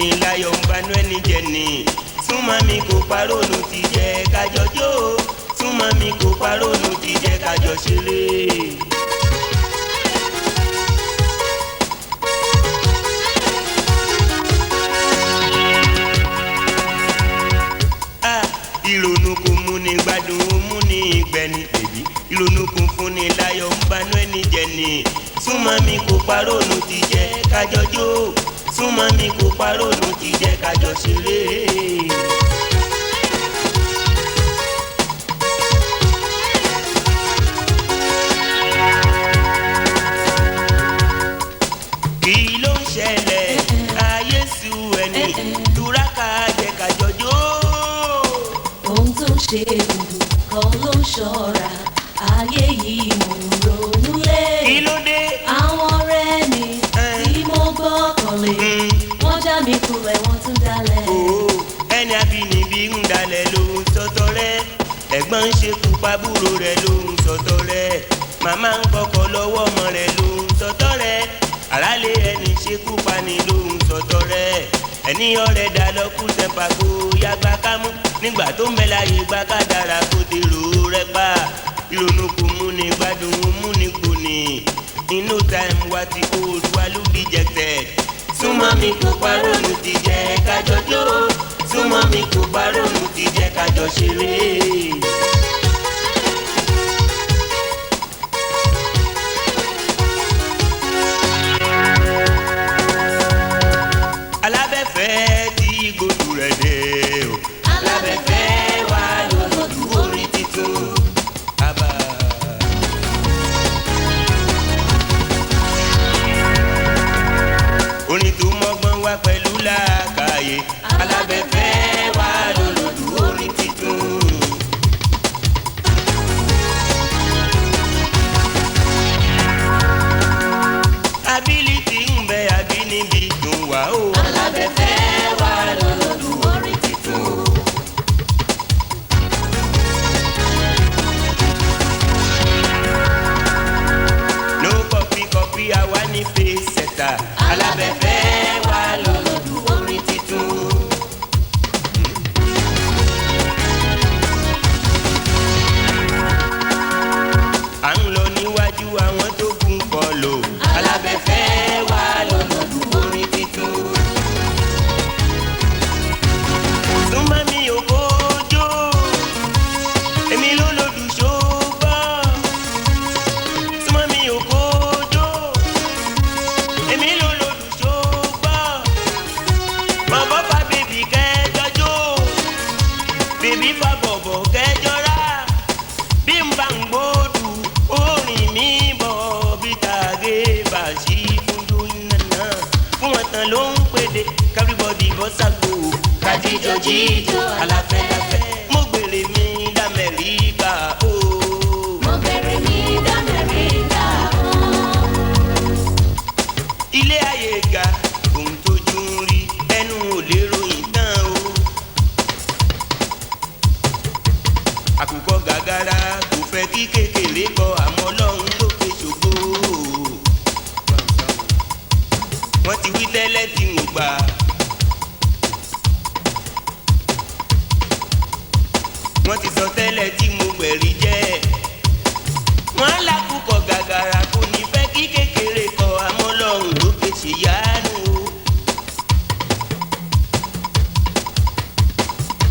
fúnni láyọ̀ ń banú ẹni jẹ ni. Súnmọ́ mi kò parónú ti jẹ́ kájọ jó. Súnmọ́ mi kò parónú ti jẹ́ kájọ ṣeré. Ìrònú kò mú ni gbádùn ó mú ni ìgbẹ́ni bèbí. Ìrònú kò fúnni láyọ̀ ń banú ẹni jẹ ni. Súnmọ́ mi kò parónú ti jẹ́ kájọ jó. Súnmọ́ mi kò parónú ti jẹ́ kájọ ṣeré. Kí ló ń ṣẹlẹ̀? Ayé sú ẹni. Túraká jẹ́ kájọ jó. Ohun tó ń ṣe òdò kan ló ń ṣọ́ra. Ayé yìí mò ń ronú lé. Kí ló dé? Àwọn ọ̀rẹ́ mi tí mo gbọ́kànlé. Wọ́n já mi kulẹ̀ wọ́n tún dalẹ̀. Ẹni abínibí ń dalẹ̀ ló ń sọ́tọ̀ rẹ̀. Ẹ̀gbọ́n ń ṣekú pàbúrò rẹ̀ ló ń sọ́tọ̀ rẹ̀. Màmá ń kọ́kọ́ lọ́wọ́ ọmọ rẹ̀ ló ń sọ́tọ̀ rẹ̀. Àrálé ẹni ṣekú pani ló ń sọ́tọ̀ rẹ̀. Ẹni ọ̀rẹ́ dá lọ́kù tẹ́pà kó yàgbá kámú. Nígbà tó ń bẹ láyé gbá ká dára kó dèrò rẹ̀ pa. Ìrònú kò mú ni gbádùn ó mú ni kò ní. In no time what the old walu dejected. Súnmọ́ mi kò parónú ti jẹ́ kájọ jó. Súnmọ́ mi kò parónú ti jẹ́ kájọ ṣeré. Alábẹ́fẹ́ tí gbòdú rẹ̀ dé o. Alábẹ́fẹ́ wà lólódù orin titun. Àbá. Orin tó mọ́gbọ́n wá pẹ̀lú làákàyè. Alábẹ́fẹ́ wà lólódù orin titun. Ability ń bẹ àbínibí dùn wá o. Alábẹ́fẹ́ wà lólódù orin titun. No copy àwa ní face setter. Alábẹ́fẹ́ wà lólódù orin titun. À ń lọ níwájú àwọn tó kún kọ lò. Alábẹ́fẹ́ wà lólódù orin titun. Súnmọ́ mi ò kójó. Èmi ló lòdù ṣógbọ́n. Súnmọ́ mi ò kójó. Èmi ló lòdù ṣógbọ́n. Bọ̀bọ̀ fa bèbí kẹjọ jó. Bèbí fa bọ̀bọ̀ kẹjọ rà. Bí n bá ń gbódù orin mi bọ̀ bí tàgé bá sí fún dúnàná. Fún wọn tán ló ń pèdè everybody bọ́ ságo. Kájíjọ jíjọ aláfẹ́láfẹ́. Mo gbèrè mi d'Amẹ́ríkà o. Mo bẹ̀rẹ̀ ní d'Amẹ́ríkà o. Ilé ayé ga ohun tójú ń rí ẹnu ò lè ròyìn tán o. Àkùkọ gàgàrà kò fẹ́ kí kékeré kọ àmọ́ Ọlọ́run ló fi ṣògo. Wọ́n ti wí tẹ́lẹ̀ tí mo gbà. Wọ́n ti sọ tẹ́lẹ̀ tí mo gbẹ̀rí jẹ́. Wọ́n á lákùkọ gàgàrà kò ní fẹ́ kí kékeré kọ àmọ́ Ọlọ́run ló fi ṣèyanu o.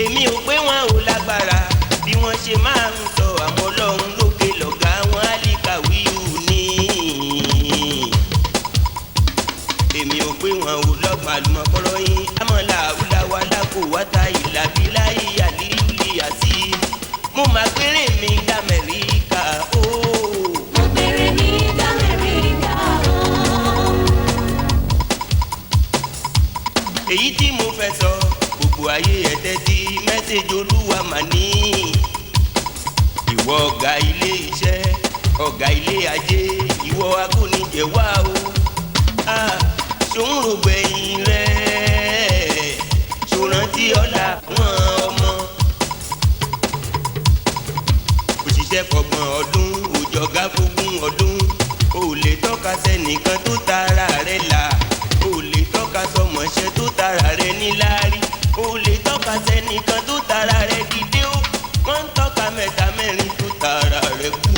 Èmi ò pé wọn ò lágbára bí wọ́n ṣe máa ń sọ àmọ́ Ọlọ́run lókè lọ̀gá wọn á lè kàwé òní. Èmi ò pé wọn ò lọ́gbà àlùmọ̀kọ́rọ́ yín àmọ́là àwùláwà lákò wáta ìlàbílà ìyàlílì àti mo máa gbére mi d'Amẹ́ríkà o. Mo bẹ̀rẹ̀ ní d'Amẹ́ríkà o. Èyí tí mo fẹ́ sọ gbogbo ayé ẹ̀tẹ́ tí mẹ́sẹ̀jì Olúwa mà ní. Ìwọ ọ̀gá ilé iṣẹ́ ọ̀gá ilé ajé ìwọ agúnijẹ wá o. Ṣòun rògbẹ̀yìn rẹ̀ ṣòrántí ọ̀la wọn ọmọ. Òṣìṣẹ́ fọgbọ̀n ọdún òjọ̀gá fógún ọdún. O lè tọ́ka sẹ́nìkan tó tara rẹ̀ là. O lè tọ́ka tọ́ka sọmọṣẹ́ tó tara rẹ̀ níláárí, o lè tọ́ka sẹ́nìkan tó tara rẹ̀ dìde o. Wọ́n ń tọ́ka mẹ́ta mẹ́rin tó tara rẹ̀ kú,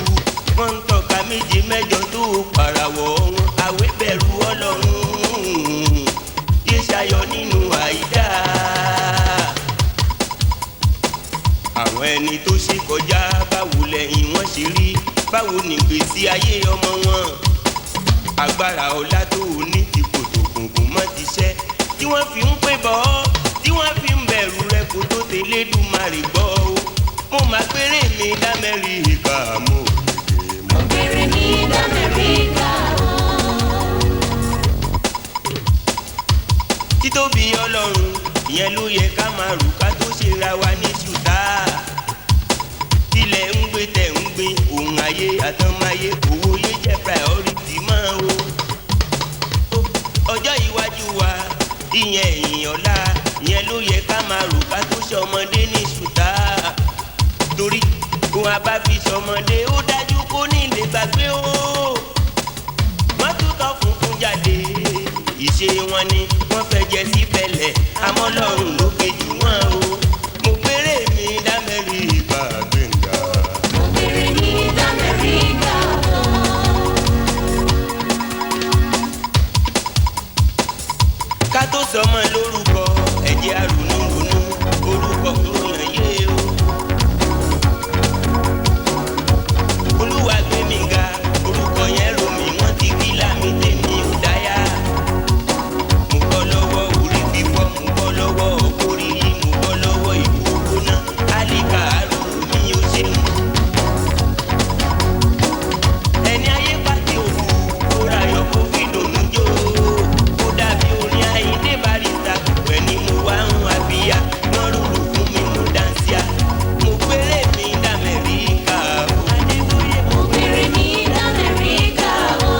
wọ́n ń tọ́ka méje mẹ́jọ tó parawọ̀ wọn. Àwẹ̀ bẹ̀rù Ọlọ́run, yé ṣayọ̀ nínú àìdá. Àwọn ẹni tó ṣe kọjá báwo lẹ́yìn wọ́n ṣe rí, báwo nìgbésí ayé ọmọ wọn. Agbára ọlá tó o ní ti kòtò kùnkùn mọ́ ti ṣẹ́, tí wọ́n fi ń pè bọ́, tí wọ́n fi ń bẹ̀rù rẹ kó tó t'Elédùmarè gbọ́ o. Mo máa péré mi d'Amẹ́ríkà mo péré mi d'Amẹ́ríkà o. Títóbi Ọlọ́run ìyẹn ló yẹ ká máa rò ká tó ṣe ra wa ní ṣùtá. Tilẹ̀ ń gbé tẹ̀ ń gbin òun ayé àtọ́máyé, owó yé jẹ́ priority mọ́ o. Ọjọ́ iwájú wa ìyẹn ẹ̀yìn ọ̀la, ìyẹn ló yẹ ká máa rò ká tó ṣe ọmọdé ní ṣùtá. Torí kó a bá fi ṣọmọdé ó dájú kó ní lè gbàgbé o. Wọ́n tún tọ́ funfun jáde, ìṣe wọn ni wọ́n fẹ́ jẹ sí bẹ̀lẹ̀, àmọ́ Ọlọ́run ló kejì wọn o. Mo péré mi d'Amẹ́ríkà Gbenga. Mo péré mi d'Amẹ́ríkà o. Ká tó sọmọ lórúkọ ẹ̀jẹ̀ àrùnúrunú, orúkọ kúrò yàn yé o. Olúwa gbé mi ga, orúkọ yẹn rò mí, wọ́n ti kí lámì tèmi ò dáyà. Mo bọ́ lọ́wọ́ orí fífọ́, mo bọ́ lọ́wọ́ orí yìí, mo bọ́ lọ́wọ́ ìkókó náà. Àlìkà àrò mi ò ṣeun. Ẹni ayé pàtẹ òkú, ó rayọ̀ kó fi dùnnú jó. Ó dàbí orin Àyìndé Barrister, pẹ̀ ni mo wá ń àbíyá. Wọ́n rúrù fún mi, mo dáńsíá. Mo péré mi d'Amẹ́ríkà o. Adébóyè Mo péré mi d'Amẹ́ríkà o.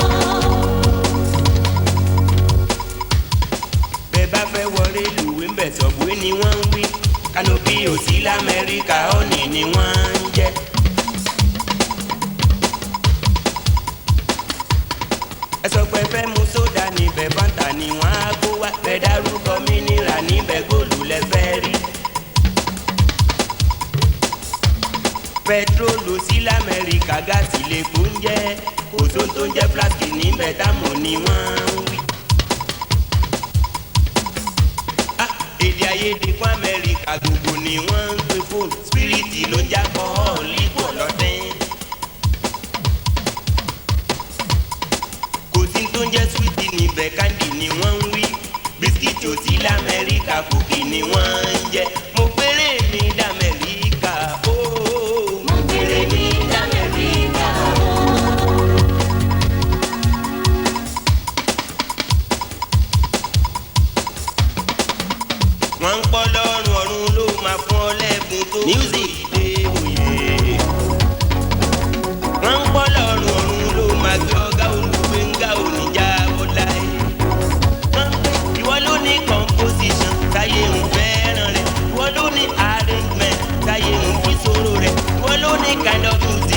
bẹ́ẹ̀ bá fẹ́ wọlé lùwé ń bẹ̀ sọ̀bùwé ni wọ́n ń wí. Kanopi ò sí l'Amẹ́ríkà, ọ̀nì ni wọ́n ń jẹ́. Ẹ sọ pé fẹ́ mu sódà níbẹ̀, Fanta ni wọ́n á kó wá. Bẹ́ẹ̀ dárúkọ mínírà níbẹ̀, góòlù lẹ fẹ́ rí. Pẹtrólù sí l'Amẹ́ríkà, gáàsì lè kó ń jẹ́. Kòtò tó ń jẹ́ flaski níbẹ̀, táàmù ni wọ́n ń wí. Èdè àìyedè fún Amẹ́ríkà gbogbo ni wọ́n ń pè fóònù. Spiriti ló ń jápọ̀ ọ̀ọ́lì pọ̀ lọ́dẹ́. Kò sí tó ń jẹ́ swíìtì níbẹ̀, káńdì ni wọ́n ń wí. Bisikíìtì ò sí l'Amẹ́ríkà, kúkì ni wọ́n ń jẹ. Mo péré mi d'Amẹ́ríkà o. Mo péré mi d'Amẹ́ríkà o. Wọ́n ń pọ́ lọ́rùn, ọ̀run ló máa fún ọ lẹ́bùn tó. Music dé òye. Wọ́n ń pọ́ lọ́rùn, ọ̀run ló máa gbé ọ̀gá Olúgbéngà oníjà bọ́láyé. Ìwọ ló ní composition, táyé ń fẹ́ràn rẹ̀. Ìwọ ló ní arrangement, táyé ń fi sọ̀rọ̀ rẹ̀. Ìwọ ló ní kind of music